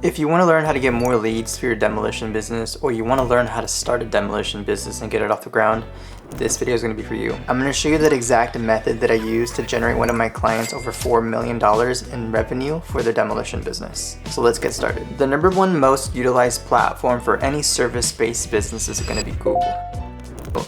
If you want to learn how to get more leads for your demolition business, or you want to learn how to start a demolition business and get it off the ground, this video is going to be for you. I'm going to show you that exact method that I used to generate one of my clients over $4 million in revenue for their demolition business. So let's get started. The number one most utilized platform for any service-based business is going to be Google.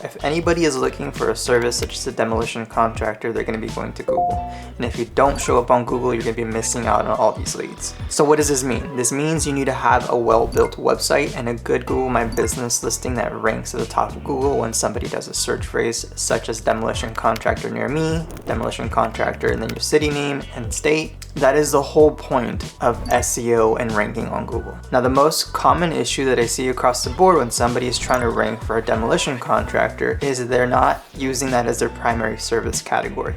If anybody is looking for a service such as a demolition contractor, they're going to be going to Google. And if you don't show up on Google, you're going to be missing out on all these leads. So what does this mean? This means you need to have a well-built website and a good Google My Business listing that ranks at the top of Google when somebody does a search phrase such as demolition contractor near me, demolition contractor, and then your city name and state. That is the whole point of SEO and ranking on Google. Now, the most common issue that I see across the board when somebody is trying to rank for a demolition contractor is they're not using that as their primary service category.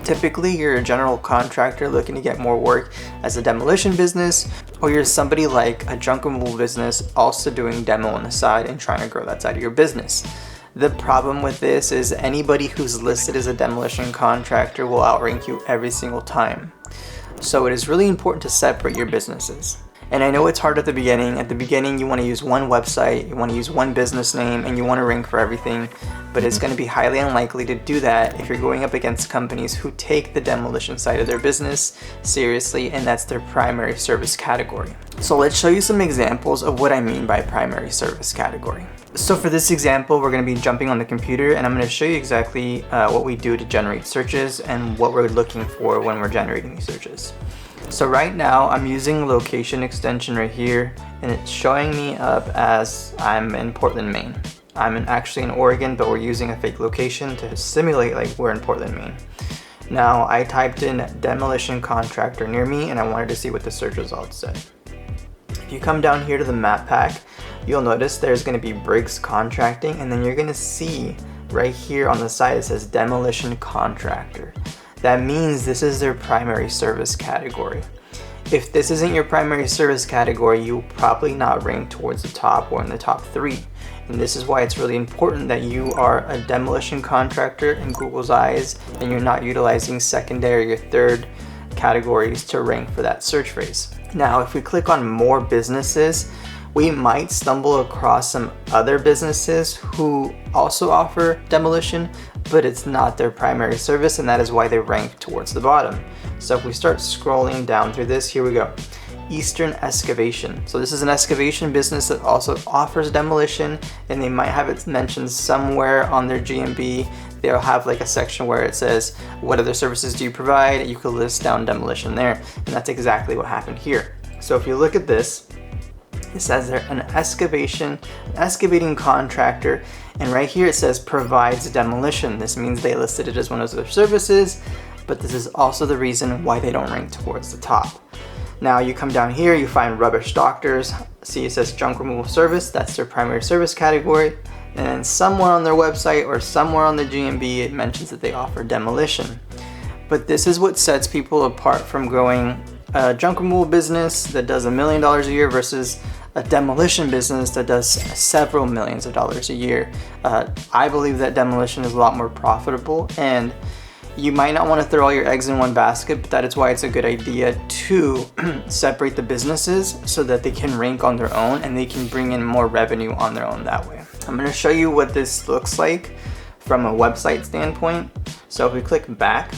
Typically, you're a general contractor looking to get more work as a demolition business, or you're somebody like a junk removal business also doing demo on the side and trying to grow that side of your business. The problem with this is anybody who's listed as a demolition contractor will outrank you every single time. So it is really important to separate your businesses. And I know it's hard at the beginning. At the beginning, you want to use one website, you want to use one business name, and you want to rank for everything. But it's going to be highly unlikely to do that if you're going up against companies who take the demolition side of their business seriously, and that's their primary service category. So let's show you some examples of what I mean by primary service category. So for this example, we're going to be jumping on the computer, and I'm going to show you exactly what we do to generate searches and what we're looking for when we're generating these searches. So right now I'm using location extension right here, and it's showing me up as I'm in Portland, Maine. I'm actually in Oregon, but we're using a fake location to simulate like we're in Portland, Maine. Now I typed in demolition contractor near me, and I wanted to see what the search results said. If you come down here to the map pack, you'll notice there's going to be Briggs Contracting, and then you're going to see right here on the side it says demolition contractor. That means this is their primary service category. If this isn't your primary service category, you'll probably not rank towards the top or in the top 3. And this is why it's really important that you are a demolition contractor in Google's eyes, and you're not utilizing secondary or third categories to rank for that search phrase. Now, if we click on more businesses, we might stumble across some other businesses who also offer demolition, but it's not their primary service, and that is why they rank towards the bottom. So if we start scrolling down through this, here we go. Eastern Excavation. So this is an excavation business that also offers demolition, and they might have it mentioned somewhere on their GMB. They'll have like a section where it says, what other services do you provide? You could list down demolition there, and that's exactly what happened here. So if you look at this, it says they're an excavating contractor, and right here it says provides demolition. This means they listed it as one of their services, but this is also the reason why they don't rank towards the top. Now you come down here, you find rubbish doctors. See, it says junk removal service. That's their primary service category. And then somewhere on their website or somewhere on the GMB, it mentions that they offer demolition. But this is what sets people apart from growing a junk removal business that does $1 million a year versus a demolition business that does several millions of dollars a year. I believe that demolition is a lot more profitable, and you might not want to throw all your eggs in one basket, but that is why it's a good idea to separate the businesses so that they can rank on their own and they can bring in more revenue on their own that way. I'm going to show you what this looks like from a website standpoint. So if we click back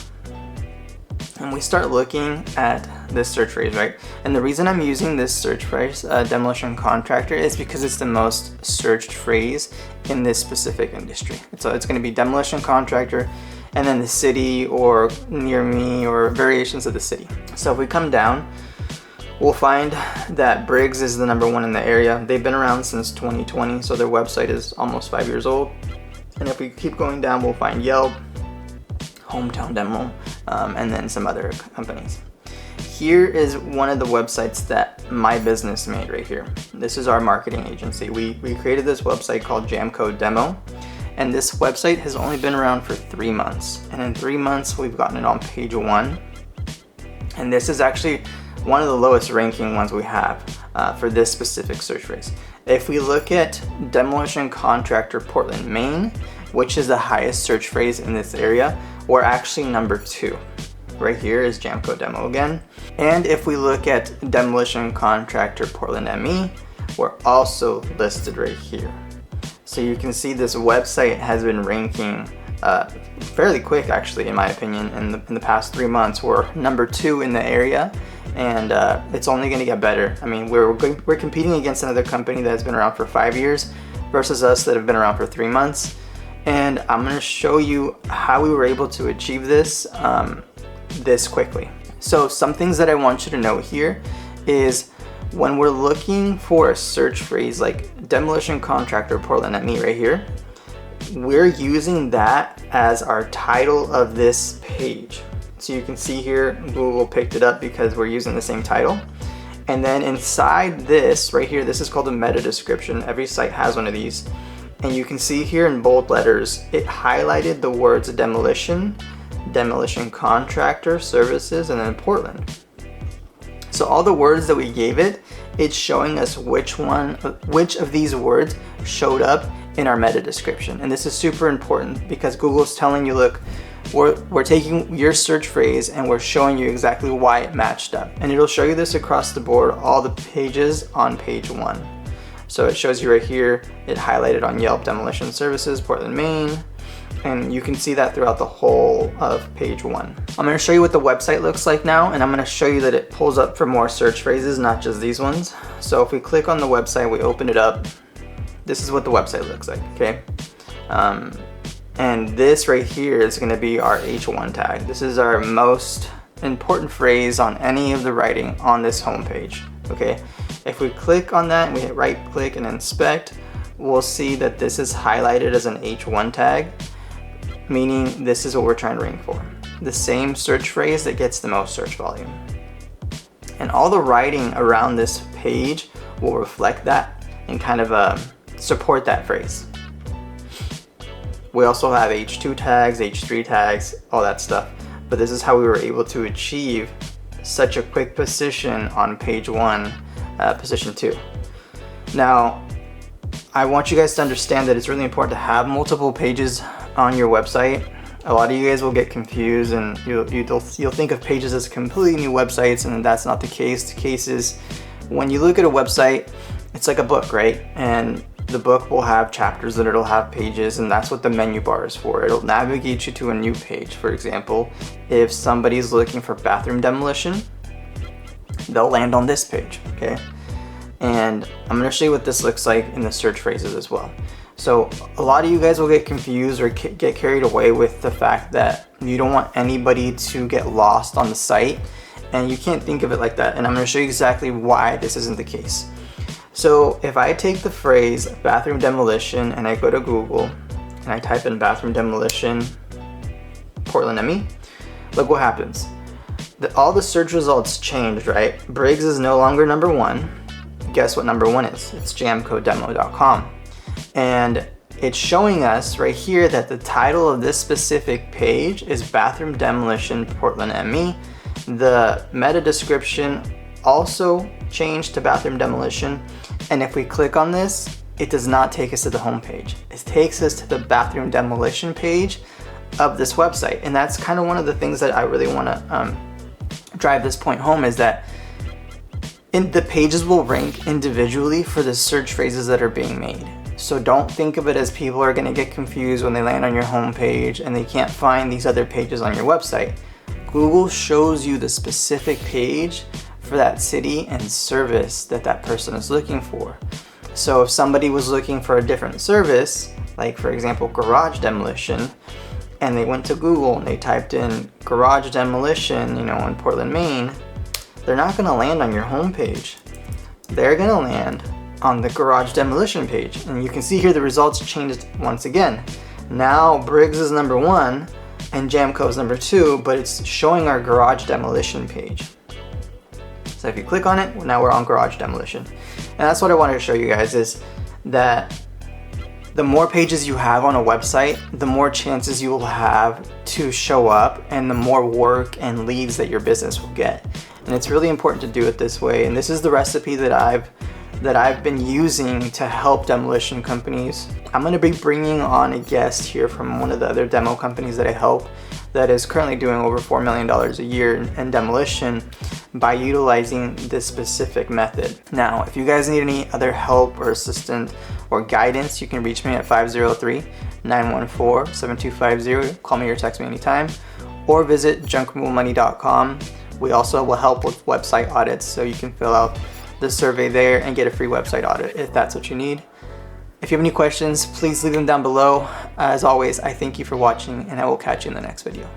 and we start looking at this search phrase, right? And the reason I'm using this search phrase, demolition contractor, is because it's the most searched phrase in this specific industry. So it's going to be demolition contractor, and then the city or near me or variations of the city. So if we come down, we'll find that Briggs is the number 1 in the area. They've been around since 2020, so their website is almost 5 years old. And if we keep going down, we'll find Yelp, Hometown Demo, and then some other companies. Here is one of the websites that my business made right here. This is our marketing agency. We created this website called Jamco Demo. And this website has only been around for 3 months. And in 3 months, we've gotten it on page 1. And this is actually one of the lowest ranking ones we have for this specific search phrase. If we look at demolition contractor Portland, Maine, which is the highest search phrase in this area, we're actually number 2. right here is Jamco Demo again. And if we look at Demolition Contractor Portland ME, we're also listed right here. So you can see this website has been ranking fairly quick, actually, in my opinion. In the past 3 months, we're #2 in the area, and it's only going to get better. I mean, we're competing against another company that's been around for 5 years versus us that have been around for 3 months. And I'm going to show you how we were able to achieve this this quickly. So some things that I want you to know here is when we're looking for a search phrase like Demolition Contractor Portland ME right here, we're using that as our title of this page. So you can see here, Google picked it up because we're using the same title. And then inside this right here, this is called a meta description. Every site has one of these. And you can see here in bold letters, it highlighted the words demolition, demolition contractor, services, and then Portland. So all the words that we gave it, it's showing us which of these words showed up in our meta description. And this is super important because Google's telling you, look, we're taking your search phrase and we're showing you exactly why it matched up. And it'll show you this across the board, all the pages on page 1. So it shows you right here, it highlighted on Yelp Demolition Services, Portland, Maine. And you can see that throughout the whole of page 1. I'm going to show you what the website looks like now, and I'm going to show you that it pulls up for more search phrases, not just these ones. So if we click on the website, we open it up, this is what the website looks like, okay? And this right here is going to be our H1 tag. This is our most important phrase on any of the writing on this homepage, okay? If we click on that and we hit right click and inspect, we'll see that this is highlighted as an H1 tag, meaning this is what we're trying to rank for. The same search phrase that gets the most search volume. And all the writing around this page will reflect that and kind of support that phrase. We also have H2 tags, H3 tags, all that stuff. But this is how we were able to achieve such a quick position on page 1, position 2. Now, I want you guys to understand that it's really important to have multiple pages on your website. A lot of you guys will get confused and you'll think of pages as completely new websites, and that's not the case. The case is when you look at a website, it's like a book, right? And the book will have chapters that it'll have pages, and that's what the menu bar is for. It'll navigate you to a new page. For example, if somebody's looking for bathroom demolition, they'll land on this page, okay? And I'm going to show you what this looks like in the search phrases as well. So a lot of you guys will get confused or get carried away with the fact that you don't want anybody to get lost on the site, and you can't think of it like that. And I'm going to show you exactly why this isn't the case. So if I take the phrase bathroom demolition and I go to Google and I type in bathroom demolition Portland ME, look what happens. All the search results changed, right? Briggs is no longer #1. Guess what #1 is? It's jamcodemo.com. And it's showing us right here that the title of this specific page is bathroom demolition Portland ME. The meta description also changed to bathroom demolition, and if we click on this, it does not take us to the home page. It takes us to the bathroom demolition page of this website. And that's kind of one of the things that I really want to drive this point home, is that the pages will rank individually for the search phrases that are being made. So don't think of it as people are going to get confused when they land on your home page and they can't find these other pages on your website. Google shows you the specific page for that city and service that that person is looking for. So if somebody was looking for a different service, like for example garage demolition, and they went to Google and they typed in garage demolition, in Portland, Maine, they're not going to land on your home page. They're going to land on the garage demolition page. And you can see here the results changed once again. Now Briggs is #1 and Jamco is #2, but it's showing our garage demolition page. So if you click on it, now we're on garage demolition. And that's what I wanted to show you guys, is that the more pages you have on a website, the more chances you will have to show up and the more work and leads that your business will get. And it's really important to do it this way. And this is the recipe that I've been using to help demolition companies. I'm going to be bringing on a guest here from one of the other demo companies that I help that is currently doing over $4 million a year in demolition by utilizing this specific method. Now, if you guys need any other help or assistance or guidance, you can reach me at 503-914-7250. Call me or text me anytime, or visit junkremovalmoney.com. We also will help with website audits, so you can fill out the survey there and get a free website audit if that's what you need. If you have any questions, please leave them down below. As always, I thank you for watching, and I will catch you in the next video.